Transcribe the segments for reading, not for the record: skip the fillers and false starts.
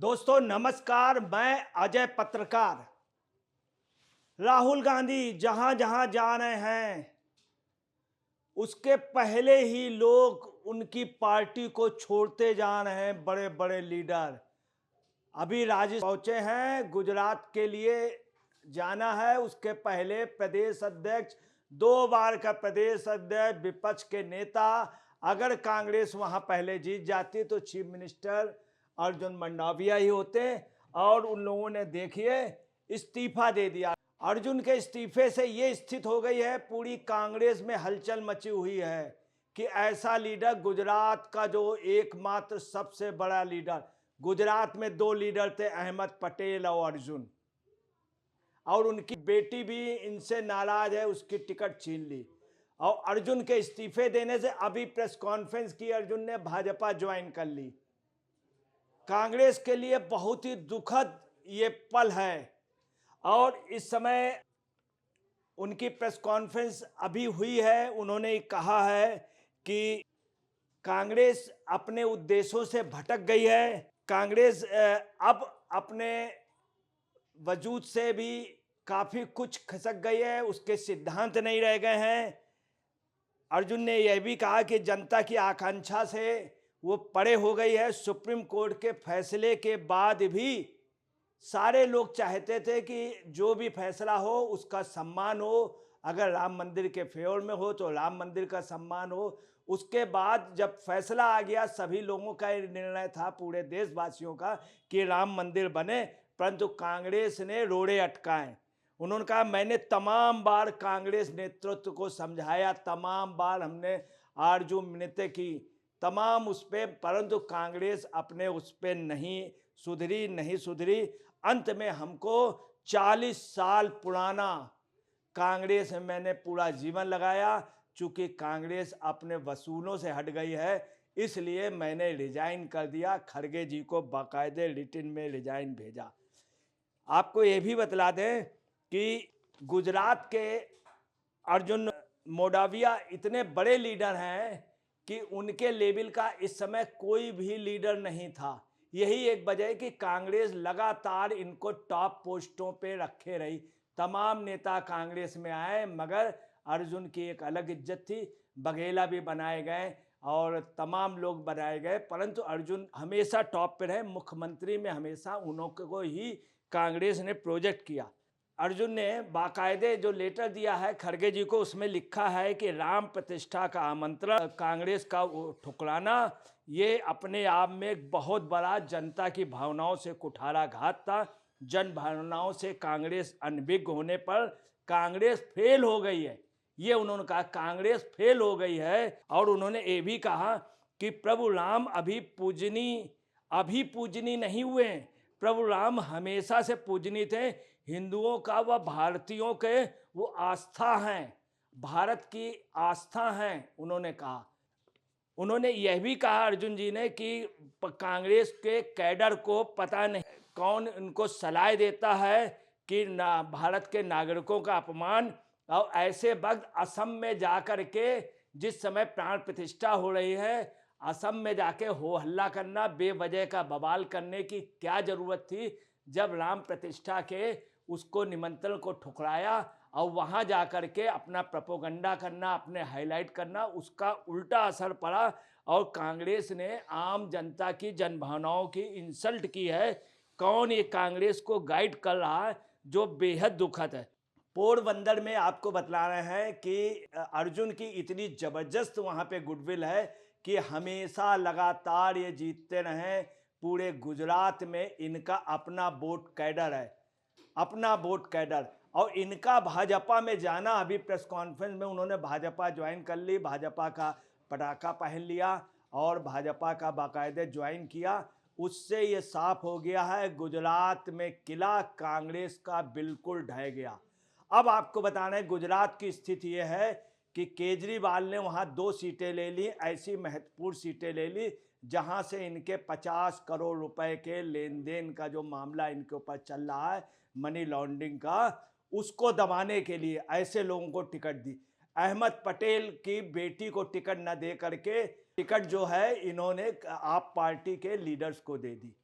दोस्तों नमस्कार। मैं अजय पत्रकार। राहुल गांधी जहां जहां जा रहे हैं उसके पहले ही लोग उनकी पार्टी को छोड़ते जा रहे हैं। बड़े बड़े लीडर अभी राजस्थान पहुंचे हैं, गुजरात के लिए जाना है। उसके पहले प्रदेश अध्यक्ष, 2 बार का प्रदेश अध्यक्ष, विपक्ष के नेता, अगर कांग्रेस वहां पहले जीत जाती तो चीफ मिनिस्टर अर्जुन मंडाविया ही होते। और उन लोगों ने देखिए इस्तीफा दे दिया। अर्जुन के इस्तीफे से ये स्थिति हो गई है, पूरी कांग्रेस में हलचल मची हुई है कि ऐसा लीडर, गुजरात का जो एकमात्र सबसे बड़ा लीडर, गुजरात में 2 लीडर थे, अहमद पटेल और अर्जुन, और उनकी बेटी भी इनसे नाराज है, उसकी टिकट छीन ली। और अर्जुन के इस्तीफे देने से अभी प्रेस कॉन्फ्रेंस की, अर्जुन ने भाजपा ज्वाइन कर ली। कांग्रेस के लिए बहुत ही दुखद ये पल है। और इस समय उनकी प्रेस कॉन्फ्रेंस अभी हुई है। उन्होंने कहा है कि कांग्रेस अपने उद्देश्यों से भटक गई है। कांग्रेस अब अपने वजूद से भी काफी कुछ खिसक गई है, उसके सिद्धांत नहीं रह गए हैं। अर्जुन ने यह भी कहा कि जनता की आकांक्षा से वो परे हो गई है। सुप्रीम कोर्ट के फैसले के बाद भी सारे लोग चाहते थे कि जो भी फैसला हो उसका सम्मान हो। अगर राम मंदिर के फेवर में हो तो राम मंदिर का सम्मान हो। उसके बाद जब फैसला आ गया, सभी लोगों का निर्णय था, पूरे देशवासियों का, कि राम मंदिर बने, परंतु कांग्रेस ने रोड़े अटकाए। उन्होंने कहा मैंने तमाम बार कांग्रेस नेतृत्व को समझाया, तमाम बार हमने आरजू मिन्नतें की, तमाम उस पर, परंतु कांग्रेस अपने उस पर नहीं सुधरी। अंत में हमको 40 साल पुराना कांग्रेस में मैंने पूरा जीवन लगाया। चूंकि कांग्रेस अपने वसूलों से हट गई है, इसलिए मैंने रिजाइन कर दिया। खड़गे जी को बाकायदे रिटन में रिजाइन भेजा। आपको ये भी बतला दें कि गुजरात के अर्जुन मोडाविया इतने बड़े लीडर हैं कि उनके लेवल का इस समय कोई भी लीडर नहीं था। यही एक वजह है कि कांग्रेस लगातार इनको टॉप पोस्टों पे रखे रही। तमाम नेता कांग्रेस में आए, मगर अर्जुन की एक अलग इज्जत थी। बघेला भी बनाए गए और तमाम लोग बनाए गए, परंतु अर्जुन हमेशा टॉप पे रहे। मुख्यमंत्री में हमेशा उनको ही कांग्रेस ने प्रोजेक्ट किया। अर्जुन ने बाकायदे जो लेटर दिया है खड़गे जी को, उसमें लिखा है कि राम प्रतिष्ठा का आमंत्रण कांग्रेस का ठुकराना ये अपने आप में एक बहुत बड़ा जनता की भावनाओं से कुठाराघात था। जन भावनाओं से कांग्रेस अनभिज्ञ होने पर कांग्रेस फेल हो गई है, ये उन्होंने कहा। कांग्रेस फेल हो गई है। और उन्होंने ये भी कहा कि प्रभु राम अभी पूजनीय नहीं हुए हैं। प्रभु राम हमेशा से पूजनीय थे। हिंदुओं का व भारतीयों के वो आस्था हैं, भारत की आस्था हैं, उन्होंने कहा। उन्होंने यह भी कहा अर्जुन जी ने कि कांग्रेस के कैडर को पता नहीं कौन इनको सलाह देता है कि भारत के नागरिकों का अपमान। और ऐसे वक्त असम में जाकर के, जिस समय प्राण प्रतिष्ठा हो रही है, असम में जाके हो हल्ला करना, बेवजह का बवाल करने की क्या जरूरत थी। जब राम प्रतिष्ठा के उसको निमंत्रण को ठुकराया और वहां जाकर के अपना प्रोपोगंडा करना, अपने हाईलाइट करना, उसका उल्टा असर पड़ा। और कांग्रेस ने आम जनता की जनभावनाओं की इंसल्ट की है। कौन ये कांग्रेस को गाइड कर रहा है, जो बेहद दुखद है। पोरबंदर में आपको बतला रहे हैं कि अर्जुन की इतनी जबरदस्त वहां पे गुडविल है कि हमेशा लगातार ये जीतते रहे। पूरे गुजरात में इनका अपना वोट कैडर है, अपना वोट कैडर। और इनका भाजपा में जाना, अभी प्रेस कॉन्फ्रेंस में उन्होंने भाजपा ज्वाइन कर ली, भाजपा का पटाखा पहन लिया और भाजपा का बाकायदे ज्वाइन किया। उससे ये साफ हो गया है, गुजरात में किला कांग्रेस का बिल्कुल ढह गया। अब आपको बताना है गुजरात की स्थिति यह है कि केजरीवाल ने वहां 2 सीटें ले ली, ऐसी महत्वपूर्ण सीटें ले ली जहां से इनके 50 करोड़ रुपए के लेन देन का जो मामला इनके ऊपर चल रहा है, मनी लॉन्ड्रिंग का, उसको दबाने के लिए ऐसे लोगों को टिकट दी। अहमद पटेल की बेटी को टिकट न दे करके टिकट जो है इन्होंने आप पार्टी के लीडर्स को दे दी।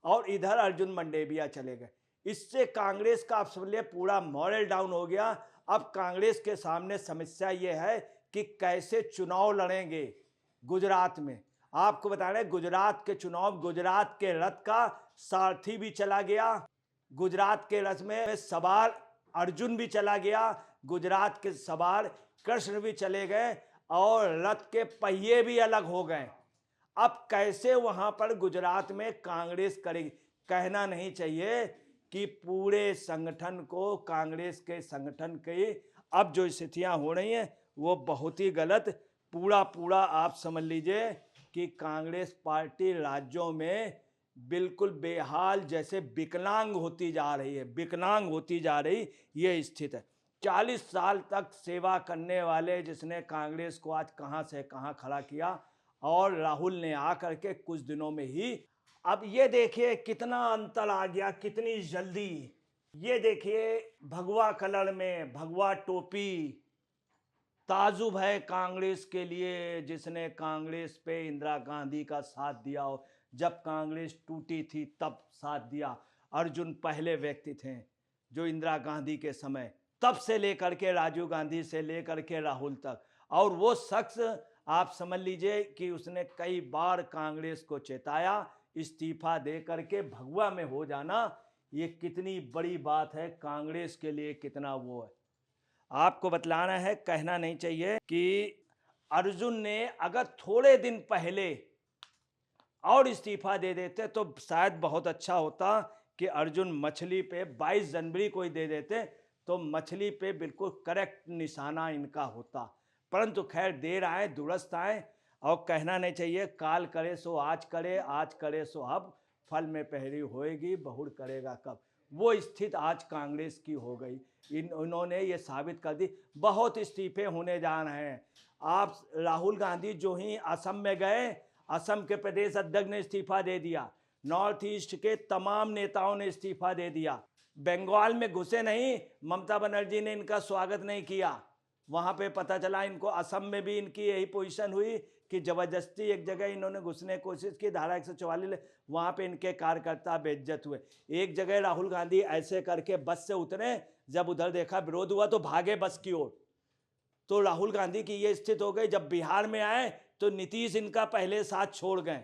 और इधर अर्जुन मंडेविया चले गए। इससे कांग्रेस का आप समझिए पूरा मॉरल डाउन हो गया। अब कांग्रेस के सामने समस्या ये है कि कैसे चुनाव लड़ेंगे गुजरात में। आपको बता रहे गुजरात के चुनाव, गुजरात के रथ का सारथी भी चला गया, गुजरात के रथ में सवार अर्जुन भी चला गया, गुजरात के सवार कृष्ण भी चले गए और रथ के पहिए भी अलग हो गए। अब कैसे वहां पर गुजरात में कांग्रेस करेगी? कहना नहीं चाहिए कि पूरे संगठन को, कांग्रेस के संगठन के अब जो स्थितियां हो रही हैं वो बहुत ही गलत। पूरा आप समझ लीजिए कि कांग्रेस पार्टी राज्यों में बिल्कुल बेहाल, जैसे विकलांग होती जा रही है, विकलांग होती जा रही ये स्थिति है। 40 साल तक सेवा करने वाले जिसने कांग्रेस को आज कहां से कहां खड़ा किया, और राहुल ने आकर के कुछ दिनों में ही, अब ये देखिए कितना अंतर आ गया, कितनी जल्दी। ये देखिए भगवा कलर में, भगवा टोपी, ताजुब है कांग्रेस के लिए जिसने कांग्रेस पे इंदिरा गांधी का साथ दिया हो, जब कांग्रेस टूटी थी तब साथ दिया। अर्जुन पहले व्यक्ति थे जो इंदिरा गांधी के समय, तब से लेकर के राजीव गांधी से लेकर के राहुल तक, और वो शख्स आप समझ लीजिए कि उसने कई बार कांग्रेस को चेताया इस्तीफा दे करके भगवा में हो जाना। ये कितनी बड़ी बात है कांग्रेस के लिए, कितना वो है आपको बतलाना है। कहना नहीं चाहिए कि अर्जुन ने अगर थोड़े दिन पहले और इस्तीफा दे देते तो शायद बहुत अच्छा होता कि अर्जुन मछली पे 22 जनवरी को ही दे देते तो मछली पे बिल्कुल करेक्ट निशाना इनका होता। परंतु खैर देर आए दुरुस्त आए, और कहना नहीं चाहिए काल करे सो आज करे, आज करे सो अब, फल में पहरी होएगी बहुड़ करेगा कब। वो स्थिति आज कांग्रेस की हो गई। इन्होंने ये साबित कर दी। बहुत इस्तीफे होने जा रहे हैं। आप राहुल गांधी जो ही असम में गए, असम के प्रदेश अध्यक्ष ने इस्तीफा दे दिया, नॉर्थ ईस्ट के तमाम नेताओं ने इस्तीफा दे दिया। बंगाल में घुसे नहीं, ममता बनर्जी ने इनका स्वागत नहीं किया। वहां पे पता चला इनको, असम में भी इनकी यही पोजीशन हुई कि जबरदस्ती एक जगह इन्होंने घुसने की कोशिश की, धारा 144, वहां पे इनके कार्यकर्ता बेइज्जत हुए। एक जगह राहुल गांधी ऐसे करके बस से उतरे, जब उधर देखा विरोध हुआ तो भागे बस की ओर। तो राहुल गांधी की ये स्थिति हो गई। जब बिहार में आए तो नीतीश इनका पहले साथ छोड़ गए।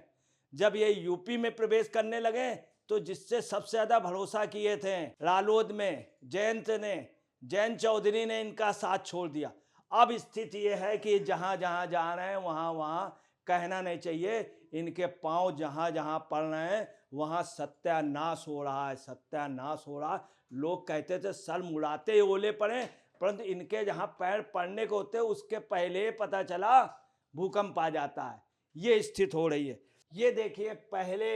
जब ये यूपी में प्रवेश करने लगे तो जिससे सबसे ज्यादा भरोसा किए थे रालोद में, जयंत चौधरी ने इनका साथ छोड़ दिया। अब स्थिति ये है कि जहां जहां जा रहे हैं वहां वहां, कहना नहीं चाहिए, इनके पांव जहां जहां पड़ रहे हैं वहां सत्यानाश हो रहा है, सत्यानाश हो रहा है। लोग कहते थे सर मुड़ाते ही ओले पड़े, परंतु इनके जहां पैर पड़ने को होते उसके पहले पता चला भूकंप आ जाता है। ये स्थिति हो रही है। ये देखिए पहले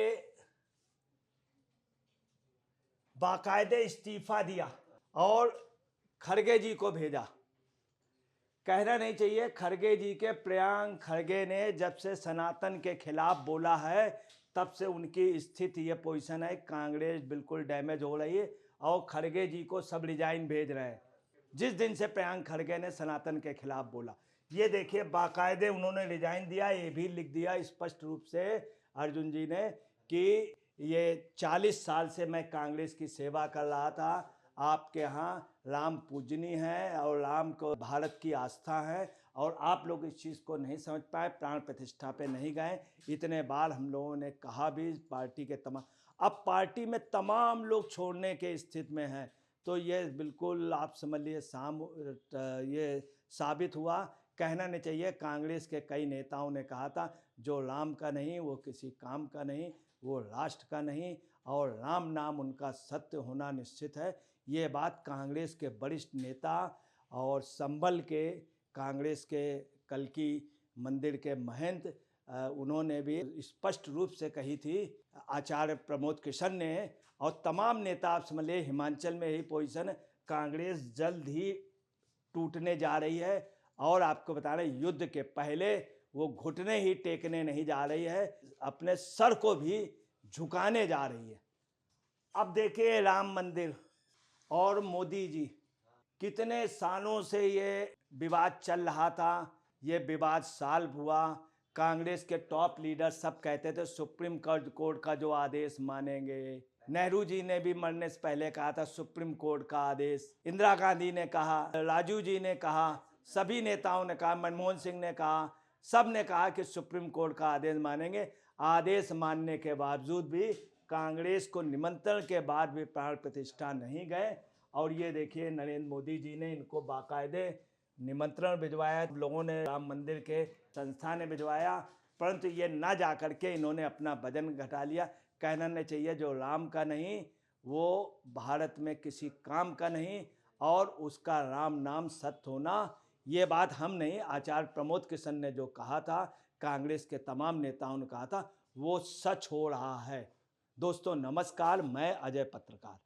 बाकायदे इस्तीफा दिया और खड़गे जी को भेजा। कहना नहीं चाहिए खड़गे जी के, प्रियंक खड़गे ने जब से सनातन के खिलाफ बोला है तब से उनकी स्थिति ये पोजीशन है, कांग्रेस बिल्कुल डैमेज हो रही है और खड़गे जी को सब रिजाइन भेज रहे हैं जिस दिन से प्रियंक खड़गे ने सनातन के खिलाफ बोला। ये देखिए बाकायदे उन्होंने रिजाइन दिया, ये भी लिख दिया स्पष्ट रूप से अर्जुन जी ने कि ये 40 साल से मैं कांग्रेस की सेवा कर रहा था, आपके यहाँ राम पूजनी है और राम को भारत की आस्था है, और आप लोग इस चीज़ को नहीं समझ पाए, प्राण प्रतिष्ठा पे नहीं गए। इतने बार हम लोगों ने कहा भी पार्टी के तमाम, अब पार्टी में तमाम लोग छोड़ने के स्थिति में हैं। तो ये बिल्कुल आप समझ लिए ये साबित हुआ। कहना नहीं चाहिए कांग्रेस के कई नेताओं ने कहा था जो राम का नहीं वो किसी काम का नहीं, वो राष्ट्र का नहीं, और राम नाम उनका सत्य होना निश्चित है। ये बात कांग्रेस के वरिष्ठ नेता और संभल के कांग्रेस के कल्की मंदिर के महंत, उन्होंने भी स्पष्ट रूप से कही थी। आचार्य प्रमोद किशन ने और तमाम नेता आप समझ लिए हिमाचल में ही पोजीशन, कांग्रेस जल्द ही टूटने जा रही है। और आपको बता रहे युद्ध के पहले वो घुटने ही टेकने नहीं जा रही है, अपने सर को भी झुकाने जा रही है। अब देखिए राम मंदिर और मोदी जी, कितने सालों से ये विवाद चल रहा था, ये विवाद सॉल्व हुआ। कांग्रेस के टॉप लीडर सब कहते थे सुप्रीम कोर्ट का जो आदेश मानेंगे। नेहरू जी ने भी मरने से पहले कहा था सुप्रीम कोर्ट का आदेश। इंदिरा गांधी ने कहा, राजीव जी ने कहा, सभी नेताओं ने कहा, मनमोहन सिंह ने कहा, सब ने कहा कि सुप्रीम कोर्ट का आदेश मानेंगे। आदेश मानने के बावजूद भी कांग्रेस को निमंत्रण के बाद भी प्राण प्रतिष्ठा नहीं गए। और ये देखिए नरेंद्र मोदी जी ने इनको बाकायदे निमंत्रण भिजवाया, लोगों ने राम मंदिर के संस्था ने भिजवाया, परंतु ये ना जा करके इन्होंने अपना वजन घटा लिया। कहना नहीं चाहिए जो राम का नहीं वो भारत में किसी काम का नहीं, और उसका राम नाम सत्य होना, ये बात हम नहीं, आचार्य प्रमोद किशन ने जो कहा था, कांग्रेस के तमाम नेताओं ने कहा था, वो सच हो रहा है। दोस्तों नमस्कार, मैं अजय पत्रकार।